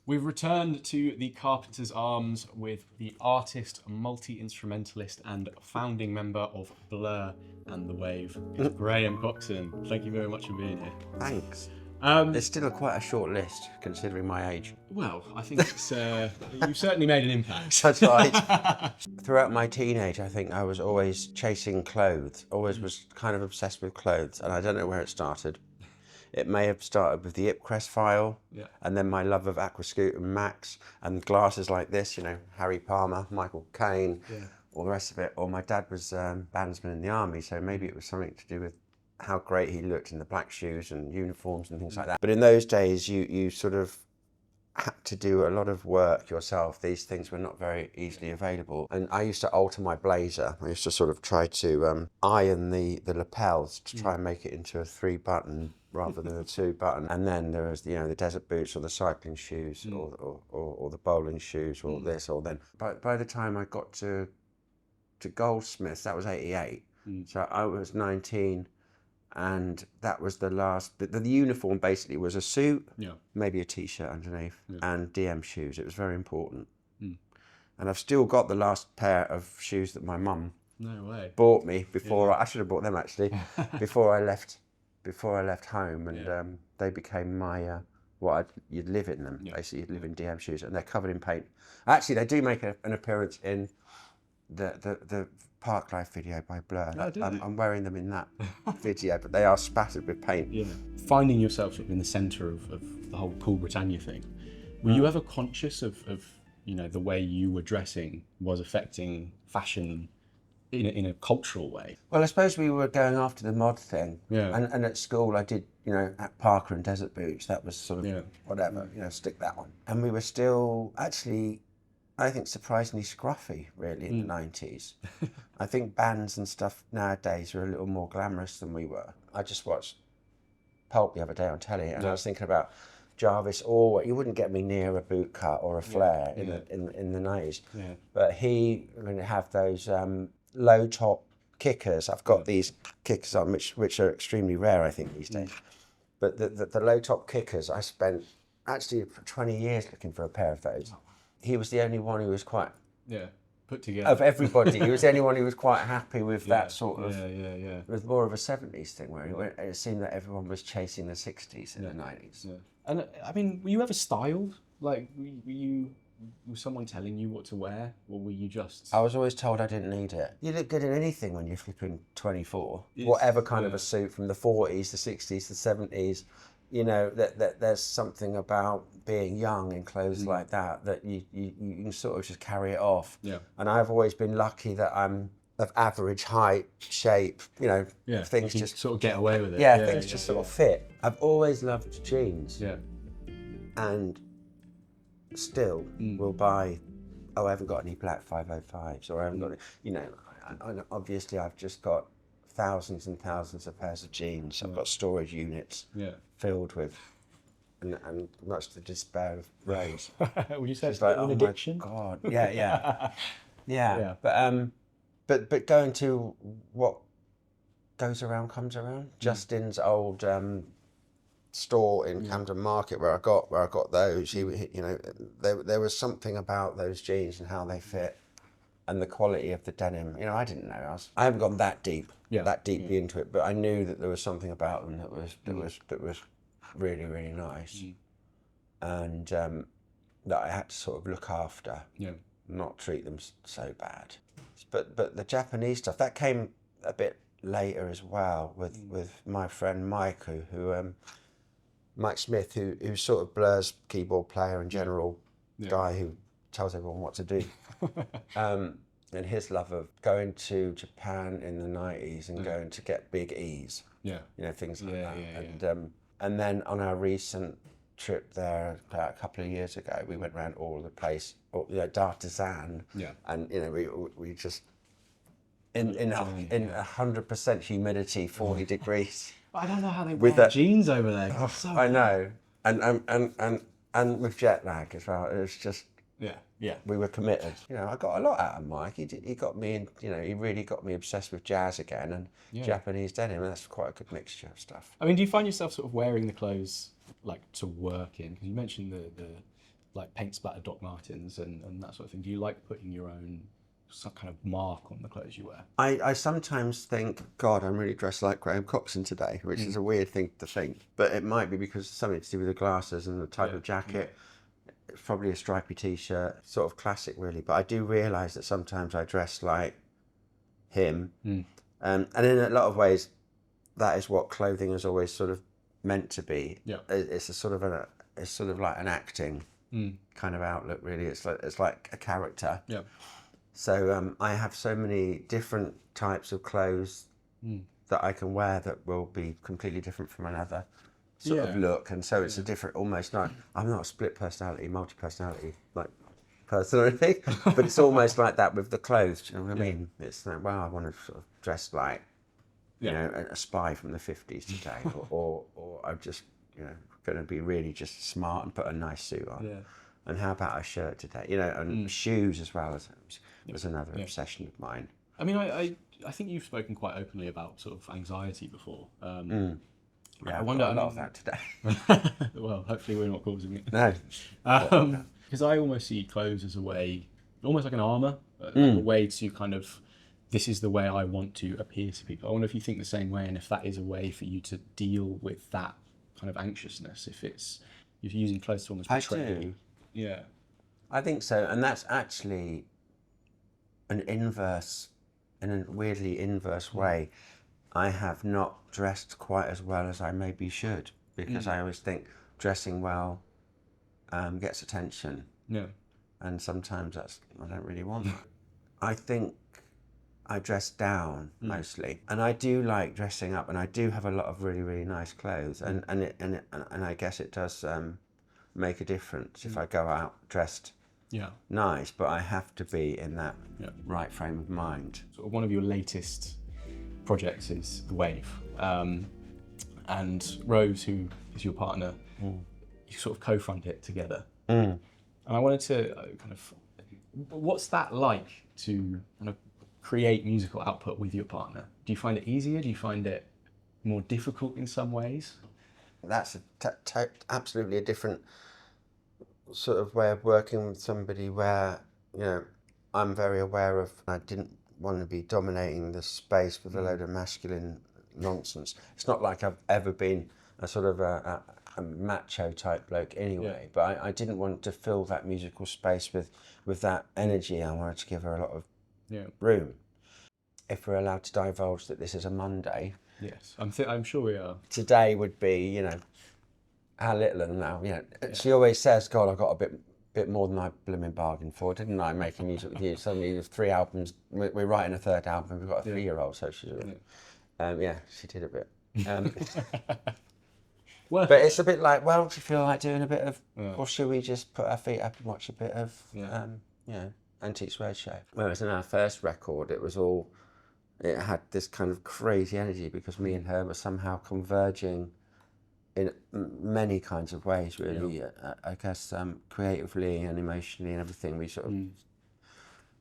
We've returned to the Carpenters Arms with the artist, multi-instrumentalist and founding member of Blur and the Waeve, Graham Coxon. Thank you very much for being here. Thanks. It's still quite a short list, considering my age. Well, I think it's, you've certainly made an impact. That's right. Throughout my teenage, I think I was always chasing clothes, always was kind of obsessed with clothes, and I don't know where it started. It may have started with the Ipcrest file, and then my love of Aquascoot and Max, and glasses like this, you know, Harry Palmer, Michael Caine, all the rest of it. Or my dad was bandsman in the army, so maybe it was something to do with how great he looked in the black shoes and uniforms and things like that. But in those days, you sort of had to do a lot of work yourself. These things were not very easily available. And I used to alter my blazer. I used to sort of try to iron the lapels to try and make it into a 3-button rather than a 2-button. And then there was, you know, the desert boots or the cycling shoes or the bowling shoes or this or then. By the time I got to Goldsmiths, that was 88. So I was 19. And that was the last. The uniform basically was a suit, maybe a t-shirt underneath, and DM shoes. It was very important. And I've still got the last pair of shoes that my mum bought me before. I should have bought them actually before I left home, and they became my you'd live in them. Basically, you'd live in DM shoes, and they're covered in paint. Actually, they do make an appearance in the Park Life video by Blur. I'm wearing them in that video, but they are spattered with paint. Finding yourself sort of in the centre of the whole cool Britannia thing, were you ever conscious of you know, the way you were dressing was affecting fashion in a cultural way? Well, I suppose we were going after the mod thing. And at school I did, you know, at Parker and Desert Boots, that was sort of whatever, you know, stick that one. And we were still actually, I think, surprisingly scruffy, really, in the 90s. I think bands and stuff nowadays are a little more glamorous than we were. I just watched Pulp the other day on telly, and I was thinking about Jarvis Orwell. You wouldn't get me near a boot cut or a flare in the 90s. But he would have those low top kickers. I've got these kickers on, which are extremely rare, I think, these days. But the low top kickers, I spent actually for 20 years looking for a pair of those. He was the only one who was quite put together of everybody. He was the only one who was quite happy with that sort of. It was more of a 70s thing where it seemed that everyone was chasing the 60s and the 90s. And I mean, were you ever styled? Like, was someone telling you what to wear, or were you just? I was always told I didn't need it. You look good in anything when you're flipping 24. Whatever kind of a suit from the 40s, the 60s, the 70s. You know, that there's something about being young in clothes like that you can sort of just carry it off. And I've always been lucky that I'm of average height, shape, you know, things just sort of get away with it. Things just sort of fit. I've always loved jeans. And still will buy, I haven't got any black 505s, or I haven't got, you know, obviously I've just got thousands and thousands of pairs of jeans. I've got storage units filled with, and much to the despair of Rose. Would you say it's like, an addiction? God, But going to what goes around comes around. Justin's old store in Camden Market where I got those. You know, there was something about those jeans and how they fit. And the quality of the denim, you know, I didn't know. I haven't gone that deeply into it, but I knew that there was something about them that was really, really nice, and that I had to sort of look after, not treat them so bad. But the Japanese stuff that came a bit later as well with my friend Mike, who Mike Smith, who's sort of Blur's keyboard player and general guy who tells everyone what to do. And his love of going to Japan in the 90s and going to get big E's, you know, things like that. And then on our recent trip there a couple of years ago, we went around all the place, you know, D'Artisan, and you know, we just in 100% humidity, 40 degrees. I don't know how they wear jeans over there. Oh, so I know, and with jet lag as well. It was just. We were committed. You know, I got a lot out of Mike. He got me in, you know, he really got me obsessed with jazz again and Japanese denim, and that's quite a good mixture of stuff. I mean, do you find yourself sort of wearing the clothes like to work in? Because you mentioned like paint splatter Doc Martens and that sort of thing? Do you like putting your own some kind of mark on the clothes you wear? I sometimes think, God, I'm really dressed like Graham Coxon today, which is a weird thing to think, but it might be because something to do with the glasses and the type of jacket. It's probably a stripy t-shirt, sort of classic really, but I do realise that sometimes I dress like him. And in a lot of ways, that is what clothing is always sort of meant to be. It's a sort of it's sort of like an acting kind of outlook really. It's like a character. So I have so many different types of clothes that I can wear that will be completely different from another sort of look, and so it's a different, almost like, I'm not a split personality, multi-personality like person or anything, but it's almost like that with the clothes. Do you know what I mean? It's like, well, I want to sort of dress like you know, a spy from the 50s today, or I'm just, you know, going to be really just smart and put a nice suit on. And how about a shirt today? You know, and shoes as well was another obsession of mine. I mean, I think you've spoken quite openly about sort of anxiety before. Yeah, I wonder a lot of that today. Well, hopefully we're not causing it. No. Because I almost see clothes as a way, almost like an armour, like a way to kind of, this is the way I want to appear to people. I wonder if you think the same way, and if that is a way for you to deal with that kind of anxiousness, if you're using clothes to almost portray it. I do. Yeah. I think so, and that's actually an inverse, in a weirdly inverse way. I have not dressed quite as well as I maybe should, because I always think dressing well gets attention. Yeah. And sometimes I don't really want that. I think I dress down mostly, and I do like dressing up, and I do have a lot of really, really nice clothes, and I guess it does make a difference if I go out dressed nice, but I have to be in that right frame of mind. Sort of one of your latest projects is the Waeve, and Rose, who is your partner, you sort of co-front it together. And I wanted to kind of, what's that like to kind of create musical output with your partner? Do you find it easier? Do you find it more difficult in some ways? That's absolutely a different sort of way of working with somebody where, you know, I'm very aware of, I didn't want to be dominating the space with a load of masculine nonsense. It's not like I've ever been a sort of a macho type bloke anyway, but I didn't want to fill that musical space with that energy. I wanted to give her a lot of room. If we're allowed to divulge that this is a Monday. Yes, I'm sure we are. Today would be, you know, how little and now, you know, she always says, God, I got a bit more than I blooming bargained for, didn't I, making music with you? Suddenly there's 3 albums, we're writing a 3rd album, we've got a 3-year-old, so she's, she did a bit. Well, but it's a bit like, well, do you feel like doing a bit of, or should we just put our feet up and watch a bit of, you know, Antique Suede Show? Whereas in our first record, it had this kind of crazy energy because me and her were somehow converging in many kinds of ways, really. I guess creatively and emotionally and everything. We sort of,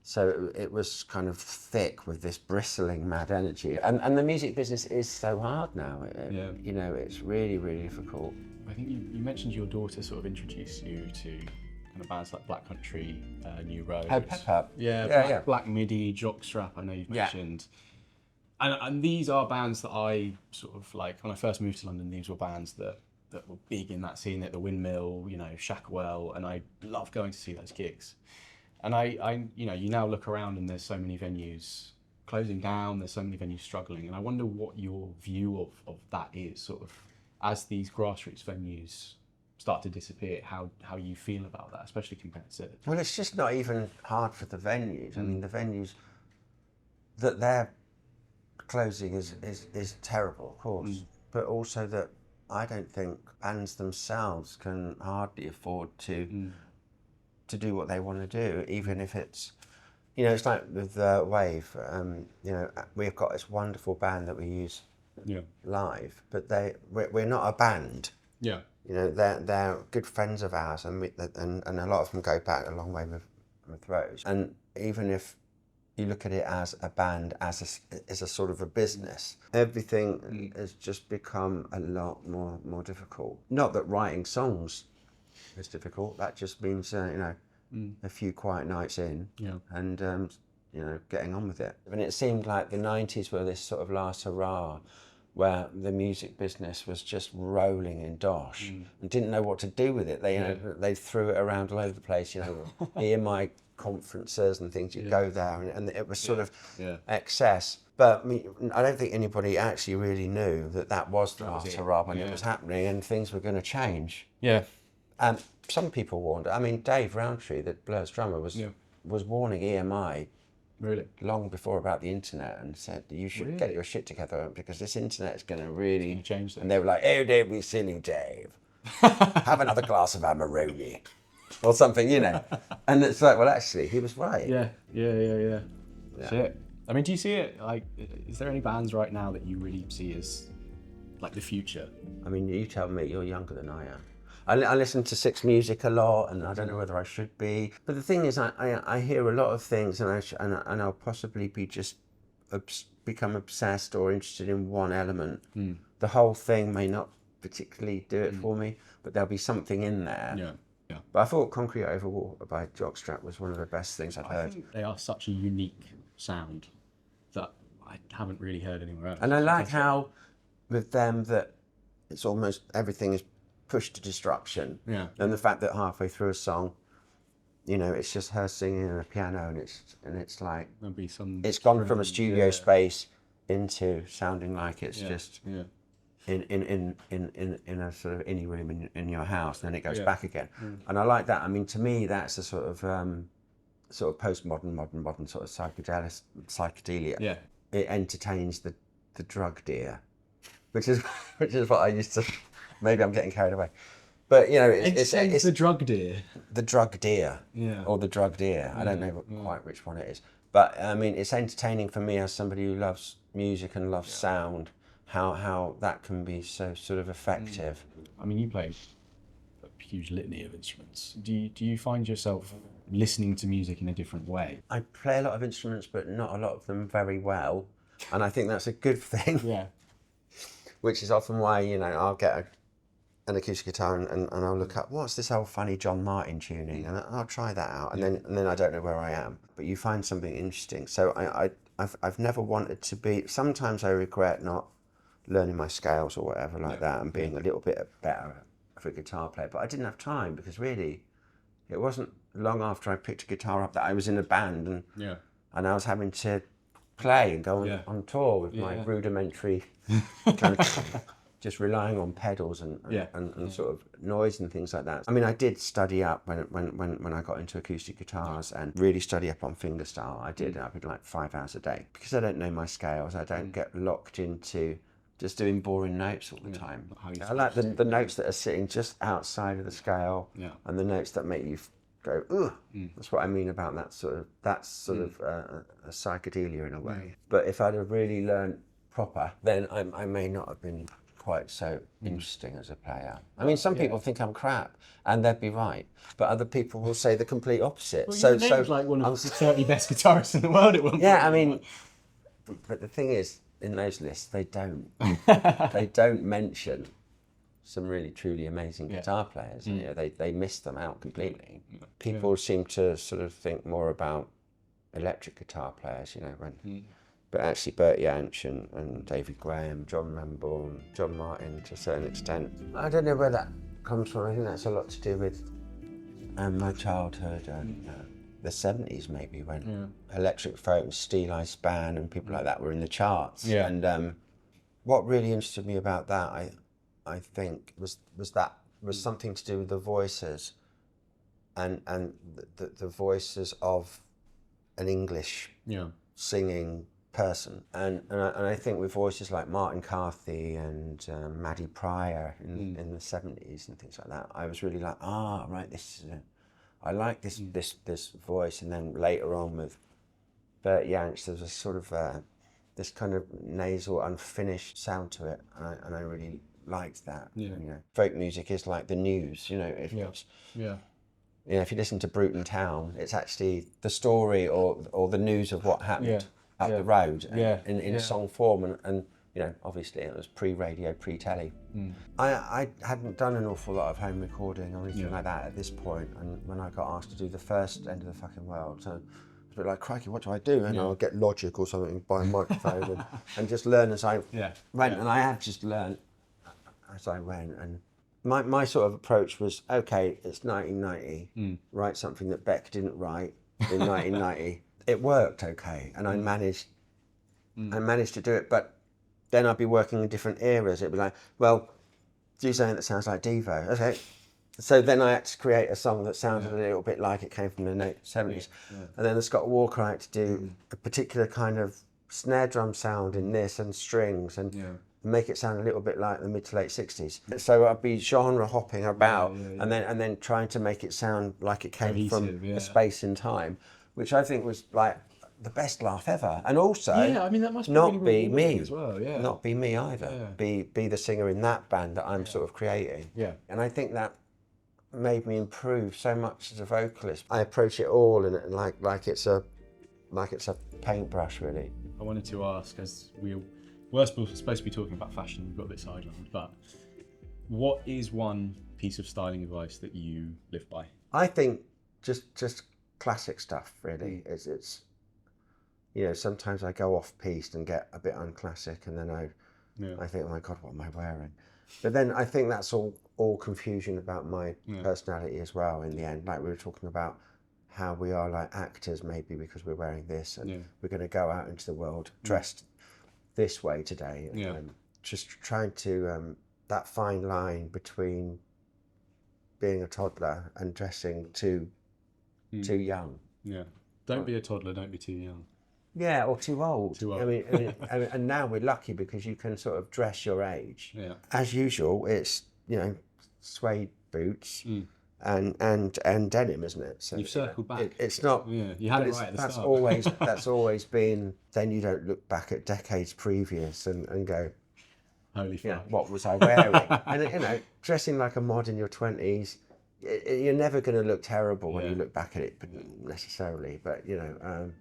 so it was kind of thick with this bristling mad energy. And the music business is so hard now. You know, it's really, really difficult. I think you mentioned your daughter sort of introduced you to kind of bands like Black Country, New Road. Oh, Pep-Up. Black Midi, Jockstrap, I know you've mentioned. And these are bands that I sort of like, when I first moved to London, these were bands that were big in that scene, at the Windmill, you know, Shackwell, and I love going to see those gigs. And I you know, you now look around and there's so many venues closing down, there's so many venues struggling, and I wonder what your view of that is, sort of, as these grassroots venues start to disappear, how you feel about that, especially compared to... Well, it's just not even hard for the venues. I mean, the venues that they're closing is terrible, of course, but also that I don't think bands themselves can hardly afford to do what they want to do, even if it's, you know, it's like with Waeve. You know, we've got this wonderful band that we use live, but we're not a band. You know, they're good friends of ours, and a lot of them go back a long way with Rose. And even if you look at it as a band, as a sort of a business, everything has just become a lot more difficult. Not that writing songs is difficult. That just means, you know, a few quiet nights in and, you know, getting on with it. And it seemed like the 90s were this sort of last hurrah where the music business was just rolling in dosh and didn't know what to do with it. They, you know, they threw it around all over the place, you know, EMI conferences and things, you go there and it was sort of excess. But I don't think anybody actually really knew that that was the last hurrah when it was happening and things were going to change. Yeah. Some people warned. I mean, Dave Rowntree, the Blur's drummer, was warning EMI long before about the internet and said, you should get your shit together because this internet is going to really change things. And they were like, oh, don't be silly, Dave. Have another glass of Amarone or something, you know. And it's like, well, actually, he was right. Yeah. Shit. I mean, do you see it, like, is there any bands right now that you really see as, like, the future? I mean, you tell me, you're younger than I am. I listen to Six Music a lot, and I don't know whether I should be. But the thing is, I hear a lot of things, and I'll possibly be just become obsessed or interested in one element. The whole thing may not particularly do it for me, but there'll be something in there. Yeah. But I thought Concrete Over Water by Jockstrap was one of the best things I've heard. I think they are such a unique sound that I haven't really heard anywhere else. And I like how, with them, that it's almost everything is pushed to destruction. Yeah. And the fact that halfway through a song, you know, it's just her singing on a piano, and it's like There'll be some. It's gone from a studio space into sounding like it's just in a sort of any room in your house, and then it goes back again. And I like that. I mean, to me, that's a sort of postmodern, modern sort of psychedelia. Yeah. It entertains the drug deer, which is what I used to. Maybe I'm getting carried away, but you know, it's the drug deer. The drug deer, or the drug deer. I don't know quite which one it is, but I mean, it's entertaining for me as somebody who loves music and loves sound. How that can be so sort of effective. I mean, you play a huge litany of instruments. Do you find yourself listening to music in a different way? I play a lot of instruments, but not a lot of them very well, and I think that's a good thing. Yeah. Which is often why, you know, I'll get an acoustic guitar and I'll look up, what's this old funny John Martin tuning, and I'll try that out, and then I don't know where I am. But you find something interesting. So I've never wanted to be. Sometimes I regret not learning my scales or whatever like that, and being a little bit better of a guitar player. But I didn't have time, because really, it wasn't long after I picked a guitar up that I was in a band and I was having to play and go on tour with my rudimentary kind of just relying on pedals and sort of noise and things like that. I mean, I did study up when I got into acoustic guitars and really study up on fingerstyle. I did like 5 hours a day, because I don't know my scales. I don't get locked into just doing boring notes all the time. I like the notes that are sitting just outside of the scale, and the notes that make you go, ugh. That's what I mean about that sort of a psychedelia in a way. But if I'd have really learned proper, then I may not have been quite so interesting as a player. I mean, some people think I'm crap, and they'd be right, but other people will say the complete opposite. Well, so like one of the 30 best guitarists in the world at one point. Yeah, I mean, but the thing is, in those lists, they don't mention some really truly amazing guitar players. You know, they miss them out completely. People seem to sort of think more about electric guitar players, you know, but actually Bert Jansch and David Graham, John Ramborn, John Martin to a certain extent. I don't know where that comes from. I think that's a lot to do with my childhood and the 70s maybe, when electric folk, Steel Eye Span and people like that were in the charts. And what really interested me about that, I think, was something to do with the voices and the voices of an English singing person, and I think with voices like Martin Carthy and Maddie Pryor in the 70s and things like that, I was really like, right, I like this voice. And then later on with Bert Jansch, there was a sort of this kind of nasal, unfinished sound to it, and I really liked that. You know, folk music is like the news. You know, you know, if you listen to Bruton Town, it's actually the story or the news of what happened up the road in song form, and You know, obviously it was pre-radio, pre-telly. I hadn't done an awful lot of home recording or anything like that at this point, and when I got asked to do the first End of the Fucking World, so I was a bit like, crikey, what do I do? And I'll get Logic or something, buy a microphone and just learn as I went. And I have just learned as I went. And my sort of approach was, okay, it's 1990, write something that Beck didn't write in 1990. It worked okay, and I managed to do it, but then I'd be working in different eras. It'd be like, well, do something that sounds like Devo. Okay. So then I had to create a song that sounded a little bit like it came from the 70s. And then the Scott Walker, I had to do a particular kind of snare drum sound in this and strings and make it sound a little bit like the mid to late 60s. So I'd be genre hopping about and then trying to make it sound like it came from a space in time, which I think was like the best laugh ever. And also, I mean, that must be not really be me as well. not be me either. Be the singer in that band that I'm sort of creating. And I think that made me improve so much as a vocalist. I approach it all and like it's a paintbrush, really. I wanted to ask, as we were supposed to be talking about fashion, we got a bit sidelined, but what is one piece of styling advice that you live by? I think just classic stuff, really. It's you know, sometimes I go off piste and get a bit unclassic, and then I think, oh my God, what am I wearing? But then I think that's all confusion about my personality as well in the end. Like we were talking about how we are like actors maybe because we're wearing this and we're going to go out into the world dressed this way today. And just trying to, that fine line between being a toddler and dressing too young. Don't be a toddler, don't be too young. Yeah, or too old. Too old. I mean, and now we're lucky because you can sort of dress your age. As usual, it's, you know, suede boots and denim, isn't it? So you've circled back. It's not. You had it right at the start. That's always been. Then you don't look back at decades previous and go, holy fuck, what was I wearing? And you know, dressing like a mod in your 20s, you're never going to look terrible when you look back at it necessarily. But you know.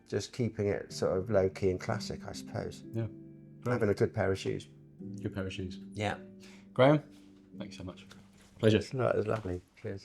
Just keeping it sort of low key and classic, I suppose. Having a good pair of shoes. Good pair of shoes. Yeah. Graham, thanks so much. Pleasure. No, it was lovely. Cheers.